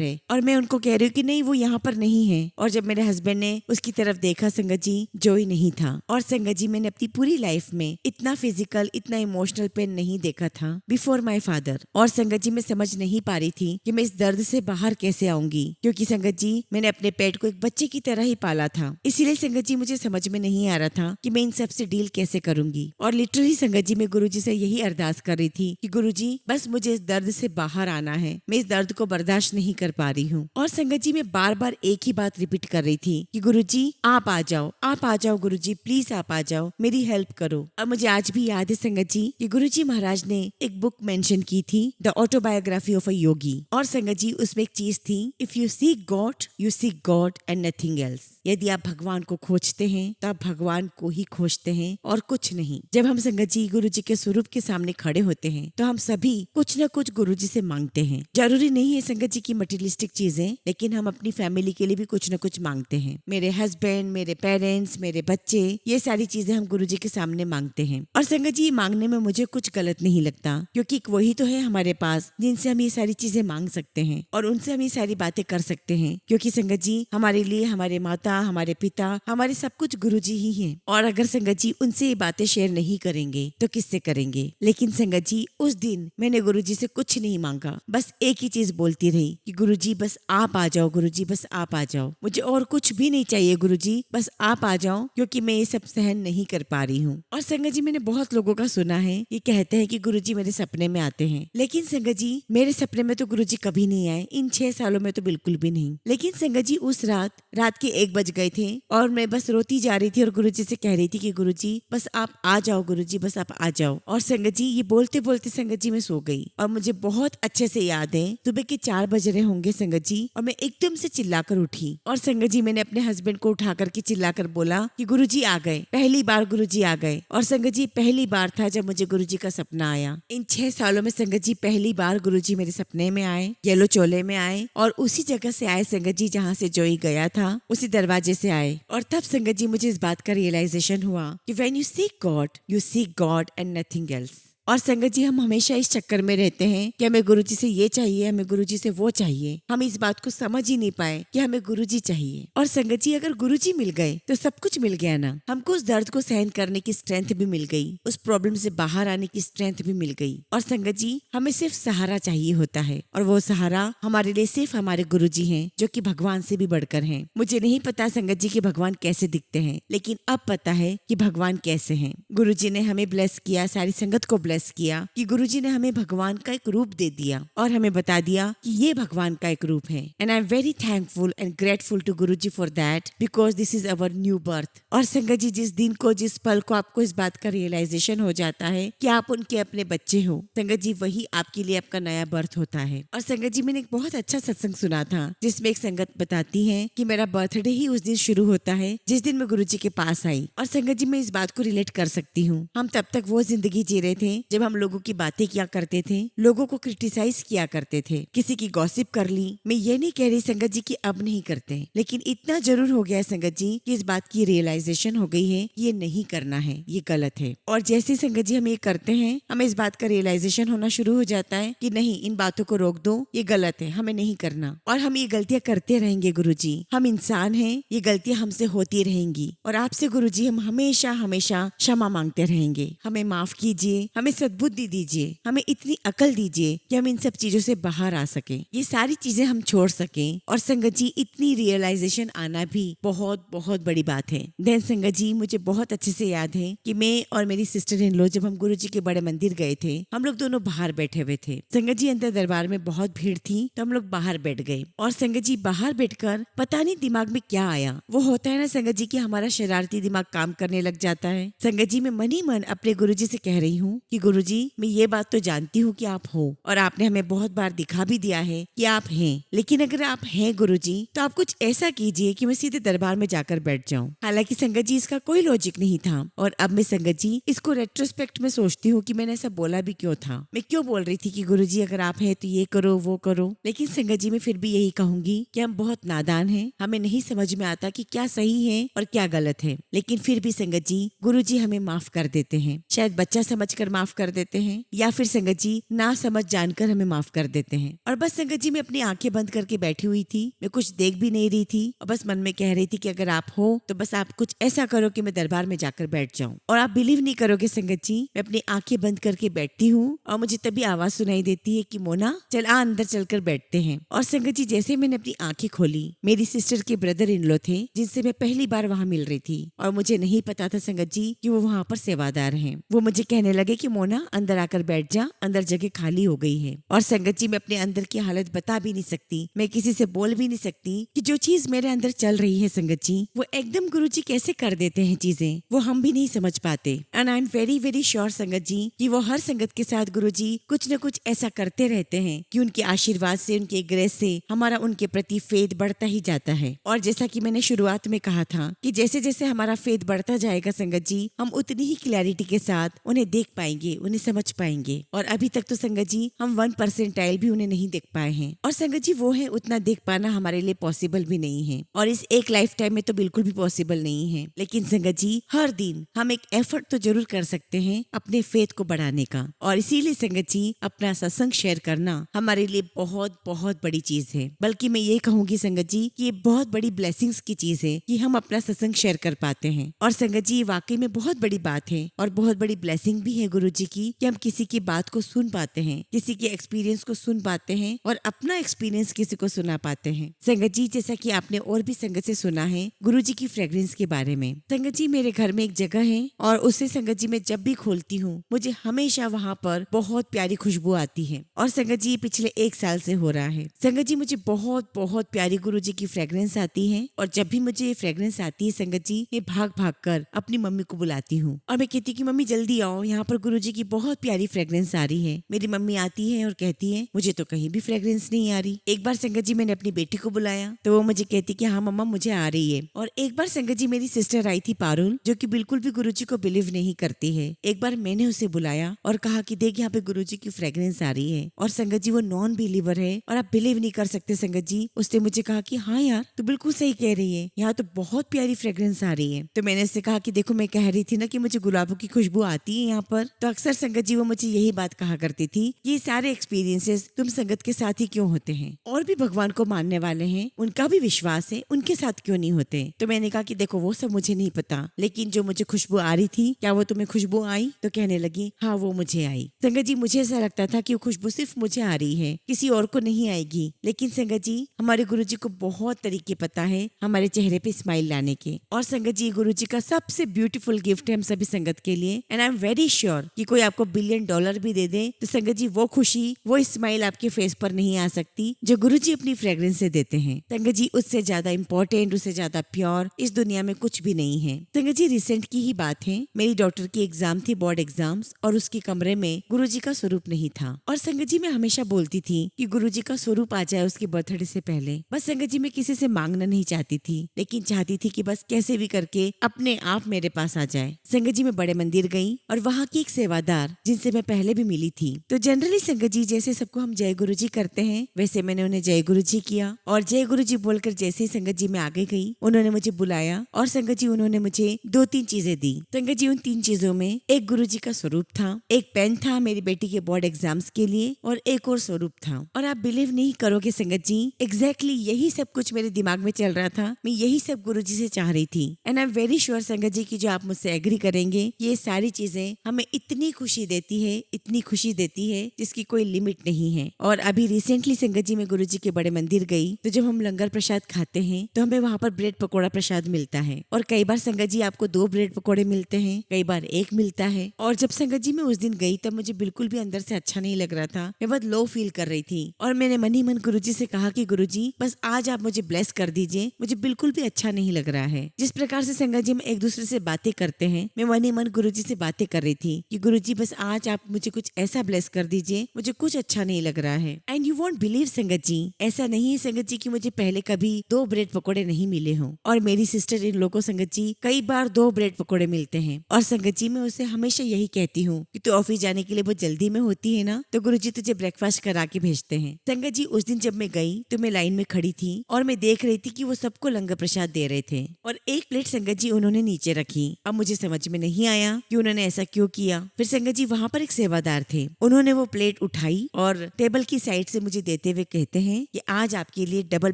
है। और मैं उनको कह रही हूँ कि नहीं वो यहाँ पर नहीं है। और जब मेरे हस्बैंड ने उसकी तरफ देखा संगत जी जोई नहीं था। और संगत जी मैंने अपनी पूरी लाइफ में इतना फिजिकल इतना इमोशनल पेन नहीं देखा था बिफोर माई फादर। और संगत जी मैं समझ नहीं पा रही थी कि मैं इस दर्द से बाहर कैसे आऊंगी, क्योंकि संगत जी मैंने अपने पेट को एक बच्चे की तरह ही पाला था। इसीलिए संगत जी मुझे समझ में नहीं आ रहा था कि मैं इन सब से डील कैसे करूंगी। और लिटरली संगत जी मैं गुरुजी से यही अरदास कर रही थी कि गुरुजी बस मुझे इस दर्द से बाहर आना है, मैं इस दर्द को बर्दाश्त नहीं कर पा रही हूँ। और संगत जी मैं बार बार एक ही बात रिपीट कर रही थी कि गुरुजी आप आ जाओ गुरुजी प्लीज आप आ जाओ, मेरी हेल्प करो। और मुझे आज भी याद है संगत जी कि गुरुजी महाराज ने एक बुक मेंशन की थी, द ऑटोबायोग्राफी ऑफ अ योगी। और संगत जी उसमें एक चीज थी, if you seek God you seek God and nothing else. यदि आप भगवान को खोजते हैं तो आप भगवान को ही खोजते हैं और कुछ नहीं। जब हम संगत जी गुरुजी के स्वरूप के सामने खड़े होते हैं तो हम सभी कुछ न कुछ गुरुजी से मांगते हैं। जरूरी नहीं है संगत जी की मटेरियलिस्टिक चीजें, लेकिन हम अपनी फैमिली के लिए भी कुछ न कुछ मांगते हैं। मेरे हस्बैंड, मेरे पेरेंट्स, मेरे बच्चे, ये सारी चीजें हम गुरुजी के सामने मांगते हैं। और संगत जी मांगने में मुझे कुछ गलत नहीं लगता, क्योंकि वही तो है हमारे पास जिनसे हम ये सारी चीजें मांग सकते हैं और उनसे हम ये सारी बातें कर सकते हैं। क्योंकि संगत जी हमारे लिए हमारे माता, हमारे पिता, हमारे सब कुछ गुरुजी ही हैं। और अगर संगत जी उनसे ये बातें शेयर नहीं करेंगे तो किससे करेंगे। लेकिन संगत जी उस दिन मैंने गुरुजी से कुछ नहीं मांगा, बस एक ही चीज बोलती रही कि गुरुजी बस आप आ जाओ, गुरुजी बस आप आ जाओ, मुझे और कुछ भी नहीं चाहिए गुरुजी, बस आप आ जाओ, क्योंकि मैं ये सब सहन नहीं कर पा रही हूँ। और संगत जी मैंने बहुत लोगों का सुना है कि कहते हैं कि गुरुजी मेरे सपने में आते हैं, लेकिन संगत जी मेरे सपने में तो गुरुजी कभी नहीं आए, इन 6 सालों में तो बिल्कुल भी नहीं। लेकिन संगत जी उस रात के 1 बज गए थे और मैं बस रोती जा रही थी और गुरुजी से कह रही थी कि गुरुजी बस आप आ जाओ, गुरुजी बस आप आ जाओ। और संगत जी ये बोलते बोलते संगत जी मैं सो गई। और मुझे बहुत अच्छे से याद है सुबह के 4 बज रहे होंगे संगत जी, और मैं एकदम से चिल्लाकर उठी। और संगत जी मैंने अपने हस्बैंड को उठा करके चिल्लाकर बोला कि गुरुजी आ गए, पहली बार गुरुजी आ गए। और संगत जी पहली बार था जब मुझे गुरुजी का सपना आया। इन 6 सालों में संगत जी पहली बार गुरुजी मेरे सपने में आए, येलो चोले में आए, और उसी जगह से आए संगत जी जहाँ से जोई गया था, उसी दरवाजे से आए। और तब संगत जी मुझे इस बात का रियलाइजेशन हुआ कि when you seek God and nothing else. और संगत जी हम हमेशा इस चक्कर में रहते हैं कि हमें गुरुजी से ये चाहिए, हमें गुरुजी से वो चाहिए। हम इस बात को समझ ही नहीं पाए कि हमें गुरुजी चाहिए। और संगत जी अगर गुरुजी मिल गए तो सब कुछ मिल गया ना। हमको उस दर्द को सहन करने की स्ट्रेंथ भी मिल गई, उस प्रॉब्लम से बाहर आने की स्ट्रेंथ भी मिल गई। और संगत जी हमें सिर्फ सहारा चाहिए होता है, और वो सहारा हमारे लिए सिर्फ हमारे गुरुजी हैं, जो कि भगवान से भी बढ़कर हैं। मुझे नहीं पता संगत जी कि भगवान कैसे दिखते हैं, लेकिन अब पता है कि भगवान कैसे हैं। गुरुजी ने हमें ब्लेस किया, सारी संगत को ब्लेस किया कि गुरुजी ने हमें भगवान का एक रूप दे दिया और हमें बता दिया कि ये भगवान का एक रूप है। And I am very thankful and grateful to guruji for that, because this is our new birth. और संगत जी जिस दिन को, जिस पल को आपको इस बात का रियलाइजेशन हो जाता है कि आप उनके अपने बच्चे हो, संगत जी वही आपके लिए आपका नया बर्थ होता है। और संगत जी मैंने एक बहुत अच्छा सत्संग सुना था जिसमें एक संगत बताती है कि मेरा बर्थडे ही उस दिन शुरू होता है जिस दिन मैं गुरुजी के पास आई। और संगत जी मैं इस बात को रिलेट कर सकती हूँ। हम तब तक वो जिंदगी जी रहे थे जब हम लोगों की बातें किया करते थे, लोगों को क्रिटिसाइज किया करते थे, किसी की गॉसिप कर ली। मैं ये नहीं कह रही संगत जी कि अब नहीं करते, लेकिन इतना जरूर हो गया है संगत जी कि इस बात की रियलाइजेशन हो गई है ये नहीं करना है, ये गलत है। और जैसे संगत जी हम ये करते हैं, हमें इस बात का रियलाइजेशन होना शुरू हो जाता है कि नहीं, इन बातों को रोक दो, ये गलत है, हमें नहीं करना। और हम ये गलतियां करते रहेंगे गुरुजी, हम इंसान हैं, ये गलतियां हमसे होती रहेंगी। और आपसे गुरुजी हम हमेशा हमेशा क्षमा मांगते रहेंगे, हमें माफ कीजिए, हमें सद्बुद्धि दीजिए, हमें इतनी अकल दीजिए कि हम इन सब चीजों से बाहर आ सके, ये सारी चीजें हम छोड़ सकें। और संगत जी इतनी रियलाइजेशन आना भी बहुत बहुत बड़ी बात है। देन संगत जी मुझे बहुत अच्छे से याद है कि मैं और मेरी सिस्टर इन लो जब हम गुरुजी के बड़े मंदिर गए थे, हम लोग दोनों बाहर बैठे हुए थे। संगत जी अंदर दरबार में बहुत भीड़ थी तो हम लोग बाहर बैठ गए। और संगत जी बाहर बैठकर पता नहीं दिमाग में क्या आया, वो होता है ना संगत जी कि हमारा शरारती दिमाग काम करने लग जाता है। संगत जी मैं मन ही मन अपने गुरुजी से कह रही हूँ कि गुरुजी मैं ये बात तो जानती हूँ कि आप हो और आपने हमें बहुत बार दिखा भी दिया है कि आप हैं, लेकिन अगर आप हैं गुरुजी तो आप कुछ ऐसा कीजिए कि मैं सीधे दरबार में जाकर बैठ जाऊं। हालांकि संगत जी इसका कोई लॉजिक नहीं था और अब मैं संगत जी इसको रेट्रोस्पेक्ट में सोचती हूँ कि मैंने ऐसा बोला भी क्यों था। मैं क्यों बोल रही थी कि गुरुजी अगर आप हैं तो ये करो वो करो। लेकिन संगत जी मैं फिर भी यही कहूंगी कि हम बहुत नादान हैं, हमें नहीं समझ में आता कि क्या सही है और क्या गलत है। लेकिन फिर भी संगत जी गुरुजी हमें माफ कर देते हैं, शायद बच्चा समझकर माफ कर देते हैं या फिर संगत जी ना समझ जानकर हमें माफ कर देते हैं। और बस संगत जी मैं अपनी आंखें बंद करके बैठी हुई थी, मैं कुछ देख भी नहीं रही थी और बस मन में कह रही थी कि अगर आप हो तो बस आप कुछ ऐसा करो कि मैं दरबार में जाकर बैठ जाऊं। और आप बिलीव नहीं करोगे संगत जी, मैं अपनी आंखें बंद करके बैठती हूँ और मुझे तभी आवाज सुनाई देती है कि मोना चल आ अंदर चलकर बैठते हैं। और संगत जी जैसे मैंने अपनी आंखें खोली, मेरी सिस्टर के ब्रदर इन लो थे जिनसे मैं पहली बार वहाँ मिल रही थी और मुझे नहीं पता था संगत जी कि वो वहाँ पर सेवादार हैं। वो मुझे कहने लगे कि मोना अंदर आकर बैठ जा, अंदर जगह खाली हो गई है। और संगत जी मैं अपने अंदर की हालत बता भी नहीं सकती, मैं किसी से बोल भी नहीं सकती कि जो चीज मेरे अंदर चल रही है संगत जी वो एकदम गुरुजी कैसे कर देते हैं चीजें, वो हम भी नहीं समझ पाते। And I am very very sure संगत जी कि वो हर संगत के साथ गुरुजी कुछ न कुछ ऐसा करते रहते हैं कि उनके आशीर्वाद से, उनके ग्रेस से हमारा उनके प्रति फेथ बढ़ता ही जाता है। और जैसा कि मैंने शुरुआत में कहा था कि जैसे जैसे हमारा फेथ बढ़ता जाएगा संगत जी हम उतनी ही क्लैरिटी के साथ उन्हें देख पाएंगे, उन्हें समझ पाएंगे। और अभी तक तो संगत जी हम 1% भी उन्हें नहीं देख पाए हैं और संगत जी वो है उतना देख पाना हमारे लिए पॉसिबल भी नहीं है और इस एक लाइफ टाइम में तो बिल्कुल भी पॉसिबल नहीं है। लेकिन संगत जी हर दिन हम एक एफर्ट तो जरूर कर सकते हैं अपने फेथ को बढ़ाने का। और इसीलिए संगत जी अपना सत्संग शेयर करना हमारे लिए बहुत बहुत बड़ी चीज है। बल्कि मैं ये कहूंगी संगत जी कि ये बहुत बड़ी ब्लेसिंग्स की चीज है कि हम अपना सत्संग शेयर कर पाते हैं। और संगत जी वाकई में बहुत बड़ी बात है और बहुत बड़ी ब्लेसिंग भी है गुरु जी की कि हम किसी की बात को सुन पाते हैं, किसी के एक्सपीरियंस को सुन पाते हैं और अपना एक्सपीरियंस किसी को सुना पाते हैं। संगत जी जैसा कि आपने और भी संगत से सुना है गुरु जी की फ्रेग्रेंस के बारे में। संगत जी मेरे घर में एक जगह है और उसे संगत जी मैं जब भी खोलती हूँ मुझे हमेशा वहाँ पर बहुत प्यारी खुशबू आती है। और संगत जी पिछले 1 साल से हो रहा है। संगत जी मुझे बहुत बहुत प्यारी गुरु जी की फ्रेग्रेंस आती है और जब भी मुझे ये फ्रेग्रेंस आती है संगत जी मैं भाग भाग कर अपनी मम्मी को बुलाती हूँ और मैं कहती कि मम्मी जल्दी आओ, यहाँ पर गुरु जी की बहुत प्यारी फ्रेग्रेंस आ रही है। मेरी मम्मी आती है और कहती है मुझे तो कहीं भी फ्रेग्रेंस नहीं आ रही। एक बार संगत जी मैंने अपनी बेटी को बुलाया तो वो मुझे कहती कि हाँ मम्मा मुझे आ रही है। और एक बार संगत जी मेरी सिस्टर आई थी पारुल जो कि बिल्कुल भी गुरुजी को बिलीव नहीं करती है। एक बार मैंने उसे बुलाया और कहा कि देख यहाँ पे गुरुजी की फ्रेग्रेंस आ रही है और संगत जी वो नॉन बिलीवर है और आप बिलीव नहीं कर सकते संगत जी उसने मुझे कहा कि हाँ यार तू बिल्कुल सही कह रही है, यहाँ तो बहुत प्यारी फ्रेग्रेंस आ रही है। तो मैंने उससे कहा कि देखो मैं कह रही थी ना कि मुझे गुलाबों की खुशबू आती है यहाँ पर। तो अक्सर संगत जी वो मुझे यही बात कहा करती थी ये सारे एक्सपीरियंसेस तुम संगत के साथ ही क्यों होते हैं, और भी भगवान को मानने वाले हैं उनका भी विश्वास है उनके साथ क्यों नहीं होते। तो मैंने कहा कि देखो वो सब मुझे नहीं पता लेकिन जो मुझे खुशबू आ रही थी क्या वो तुम्हें खुशबू आई। तो कहने लगी हाँ वो मुझे आई। संगत जी मुझे ऐसा लगता था कि वो खुशबू सिर्फ मुझे आ रही है किसी और को नहीं आएगी। लेकिन संगत जी हमारे गुरुजी को बहुत तरीके पता है हमारे चेहरे पे स्माइल लाने के। और संगत जी गुरुजी का सबसे ब्यूटीफुल गिफ्ट है हम सभी संगत के लिए। And I am very sure कि कोई आपको $1 बिलियन भी दे दे तो संगत जी वो खुशी वो स्माइल आपके फेस पर नहीं आ सकती जो गुरुजी अपनी फ्रेग्रेंस से देते हैं। संगत जी उससे ज्यादा इम्पोर्टेंट उससे ज्यादा प्योर इस दुनिया में कुछ भी नहीं है। संगत जी रिसेंट की ही बात है, मेरी डॉटर की एग्जाम थी बोर्ड एग्जाम्स और उसके कमरे में गुरुजी का स्वरूप नहीं था। और संगत जी मैं हमेशा बोलती थी कि गुरुजी का स्वरूप आ जाए उसके बर्थडे से पहले। बस संगत जी मैं किसी से मांगना नहीं चाहती थी लेकिन चाहती थी कि बस कैसे भी करके अपने आप मेरे पास आ जाए। संगत जी मैं बड़े मंदिर गई और वहाँ की एक सेवादार जिनसे मैं पहले भी मिली थी तो जनरली संगत जी जैसे सबको हम जय गुरुजी करते हैं वैसे मैंने उन्हें जय गुरुजी किया। और जय गुरुजी बोलकर जैसे ही संगत जी मैं आगे गई उन्होंने मुझे बुलाया और संगत जी उन्होंने मुझे 2-3 चीजें दी। संगत जी उन 3 चीजों में एक गुरुजी का स्वरूप था, एक पेन था मेरी बेटी के बोर्ड एग्जाम्स के लिए और एक और स्वरूप था। और आप बिलीव नहीं करोगे संगत जी एग्जैक्टली यही सब कुछ मेरे दिमाग में चल रहा था, मैं यही सब गुरुजी से चाह रही थी। And I am very sure संगत जी की जो आप मुझसे एग्री करेंगे ये सारी चीजें हमें इतनी इतनी खुशी देती है जिसकी कोई लिमिट नहीं है। और अभी रिसेंटली संगत जी मैं गुरुजी के बड़े मंदिर गई, तो जब हम लंगर प्रसाद खाते हैं तो हमें वहाँ पर ब्रेड पकौड़ा प्रसाद मिलता है। और कई बार संगत जी आपको 2 ब्रेड पकौड़े मिलते हैं, कई बार 1 मिलता है। और जब संगत जी मैं उस दिन गई तब मुझे बिल्कुल भी अंदर से अच्छा नहीं लग रहा था, मैं बहुत लो फील कर रही थी। और मैंने मन ही मन गुरुजी से कहा कि गुरुजी बस आज आप मुझे ब्लेस कर दीजिए, मुझे बिल्कुल भी अच्छा नहीं लग रहा है। जिस प्रकार से संगत जी में एक दूसरे से बातें करते हैं, मैं मन ही मन गुरुजी से बातें कर रही थी कि गुरुजी बस आज आप मुझे कुछ ऐसा ब्लेस कर दीजिए, मुझे कुछ अच्छा नहीं लग रहा है। एंड यू वोंट बिलीव संगत जी, ऐसा नहीं है संगत जी कि मुझे पहले कभी 2 ब्रेड पकौड़े नहीं मिले हों। और मेरी सिस्टर इन लोगों संगत जी कई बार 2 ब्रेड पकौड़े मिलते हैं। और संगत जी मैं उसे हमेशा यही कहती हूँ कि तू ऑफिस जाने के लिए बहुत जल्दी में होती है ना, तो गुरुजी तुझे ब्रेकफास्ट करा के भेजते हैं। संगत जी उस दिन जब मैं गई तो मैं लाइन में खड़ी थी और मैं देख रही थी कि वो सबको लंगर प्रसाद दे रहे थे और एक प्लेट संगत जी उन्होंने नीचे रखी। अब मुझे समझ में नहीं आया कि उन्होंने ऐसा क्यों किया। फिर संगत जी वहाँ पर एक सेवादार थे, उन्होंने वो प्लेट उठाई और टेबल की साइड से मुझे देते हुए कहते हैं कि आज आपके लिए डबल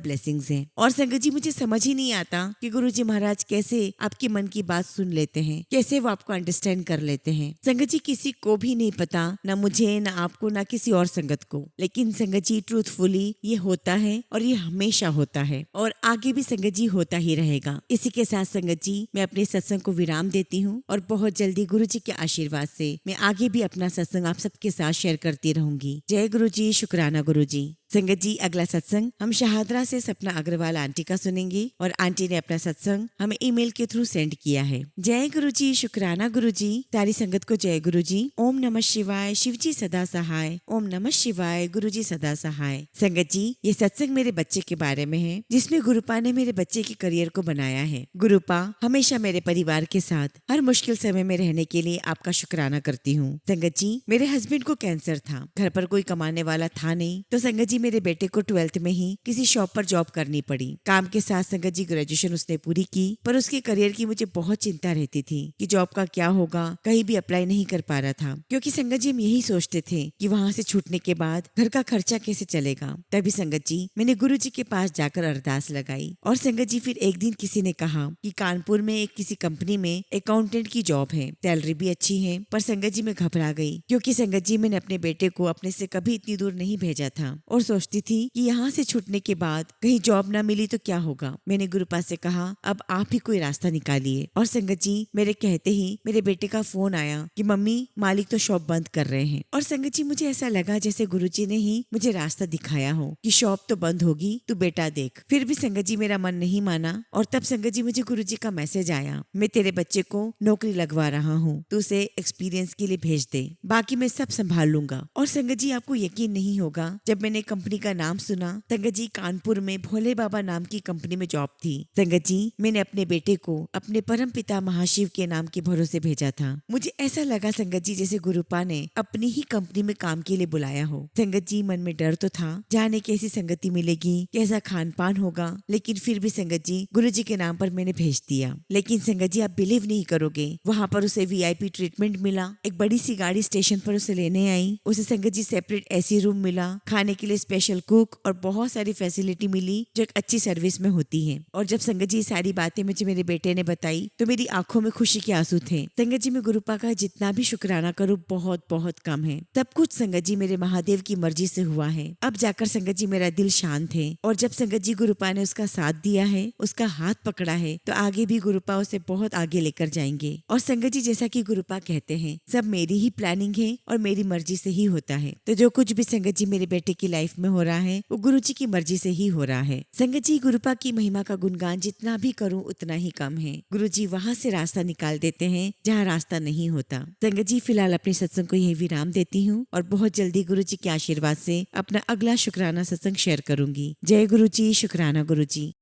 ब्लेसिंग्स हैं। और संगत जी मुझे समझ ही नहीं आता कि गुरुजी महाराज कैसे आपके मन की बात सुन लेते हैं, कैसे वो आपको अंडरस्टैंड कर लेते हैं। संगत जी किसी को भी नहीं पता, ना मुझे, ना आपको, ना किसी और संगत को, लेकिन संगत जी ट्रूथफुली ये होता है और ये हमेशा होता है और आगे भी संगत जी होता ही रहेगा। इसी के साथ संगत जी मैं अपने सत्संग को विराम देती हूँ और बहुत जल्दी गुरुजी के आशीर्वाद से मैं आगे भी अपना सत्संग आप सबके साथ शेयर करती रहूंगी। जय गुरुजी, शुक्राना गुरुजी। संगत जी अगला सत्संग हम शहादरा से सपना अग्रवाल आंटी का सुनेंगे और आंटी ने अपना सत्संग हमें ईमेल के थ्रू सेंड किया है। जय गुरुजी, शुक्राना गुरुजी। सारी संगत को जय गुरुजी। ओम नमः शिवाय, शिवजी सदा सहाय। ओम नमः शिवाय, गुरुजी सदा सहाय। संगत जी ये सत्संग मेरे बच्चे के बारे में है, जिसमें गुरुपा ने मेरे बच्चे के करियर को बनाया है। गुरुपा हमेशा मेरे परिवार के साथ हर मुश्किल समय में रहने के लिए आपका शुक्राना करती हूँ। संगत जी मेरे हस्बैंड को कैंसर था, घर पर कोई कमाने वाला था नहीं, तो संगत जी मेरे बेटे को 12th में ही किसी शॉप पर जॉब करनी पड़ी। काम के साथ संगत जी ग्रेजुएशन उसने पूरी की, पर उसके करियर की मुझे बहुत चिंता रहती थी कि जॉब का क्या होगा, कहीं भी अप्लाई नहीं कर पा रहा था, क्योंकि संगत जी हम यही सोचते थे कि वहाँ से छूटने के बाद घर का खर्चा कैसे चलेगा। तभी संगत जी मैंने गुरु जी के पास जाकर अरदास लगाई और संगत जी फिर एक दिन किसी ने कहा कि कानपुर में एक किसी कंपनी में अकाउंटेंट की जॉब है, सैलरी भी अच्छी है। पर संगत जी मैं घबरा गई, क्योंकि संगत जी मैंने अपने बेटे को अपने से कभी इतनी दूर नहीं भेजा था और सोचती थी कि यहाँ से छूटने के बाद कहीं जॉब ना मिली तो क्या होगा। मैंने गुरुपा से कहा अब आप ही कोई रास्ता निकालिए। और संगत जी मेरे कहते ही मेरे बेटे का फोन आया कि मम्मी मालिक तो शॉप बंद कर रहे हैं। और संगत जी मुझे ऐसा लगा जैसे गुरुजी ने ही मुझे रास्ता दिखाया हो कि शॉप तो बंद होगी, तू बेटा देख। फिर भी संगत जी मेरा मन नहीं माना और तब संगत जी मुझे गुरुजी का मैसेज आया, मैं तेरे बच्चे को नौकरी लगवा रहा हूँ, तू उसे एक्सपीरियंस के लिए भेज दे, बाकी मैं सब संभाल लूंगा। और संगत जी आपको यकीन नहीं होगा, जब मैंने कंपनी का नाम सुना, संगत जी कानपुर में भोले बाबा नाम की कंपनी में जॉब थी। संगत जी मैंने अपने बेटे को अपने परम पिता महाशिव के नाम के भरोसे भेजा था। मुझे ऐसा लगा संगत जी जैसे गुरुपा ने अपनी ही कंपनी में काम के लिए बुलाया हो। संगत जी मन में डर तो था, जाने कैसी संगति मिलेगी, कैसा खान पान होगा, लेकिन फिर भी संगत जी गुरु जी के नाम पर मैंने भेज दिया। लेकिन संगत जी आप बिलीव नहीं करोगे, वहाँ पर उसे VIP ट्रीटमेंट मिला, एक बड़ी सी गाड़ी स्टेशन पर उसे लेने आई, उसे संगत जी सेपरेट एसी रूम मिला, खाने के लिए स्पेशल कुक और बहुत सारी फैसिलिटी मिली जो एक अच्छी सर्विस में होती है। और जब संगत जी सारी बातें मुझे मेरे बेटे ने बताई तो मेरी आंखों में खुशी के आंसू थे। संगत जी मैं गुरुपा का जितना भी शुक्राना करूँ बहुत बहुत कम है। सब कुछ संगत जी मेरे महादेव की मर्जी से हुआ है। अब जाकर संगत जी मेरा दिल शांत है और जब संगत जी गुरुपा ने उसका साथ दिया है, उसका हाथ पकड़ा है, तो आगे भी गुरुपा उसे बहुत आगे लेकर जाएंगे। और संगत जी जैसा कि गुरुपा कहते हैं, सब मेरी ही प्लानिंग है और मेरी मर्जी से ही होता है। तो जो कुछ भी संगत जी मेरे बेटे की लाइफ में हो रहा है वो गुरु जी की मर्जी से ही हो रहा है। संगत जी गुरुपा की महिमा का गुणगान जितना भी करूं उतना ही कम है। गुरु जी वहाँ से रास्ता निकाल देते हैं जहाँ रास्ता नहीं होता। संगत जी फिलहाल अपने सत्संग को यही विराम देती हूँ और बहुत जल्दी गुरु जी के आशीर्वाद से अपना अगला शुक्राना सत्संग शेयर करूंगी। जय गुरु जी, शुक्राना गुरु जी।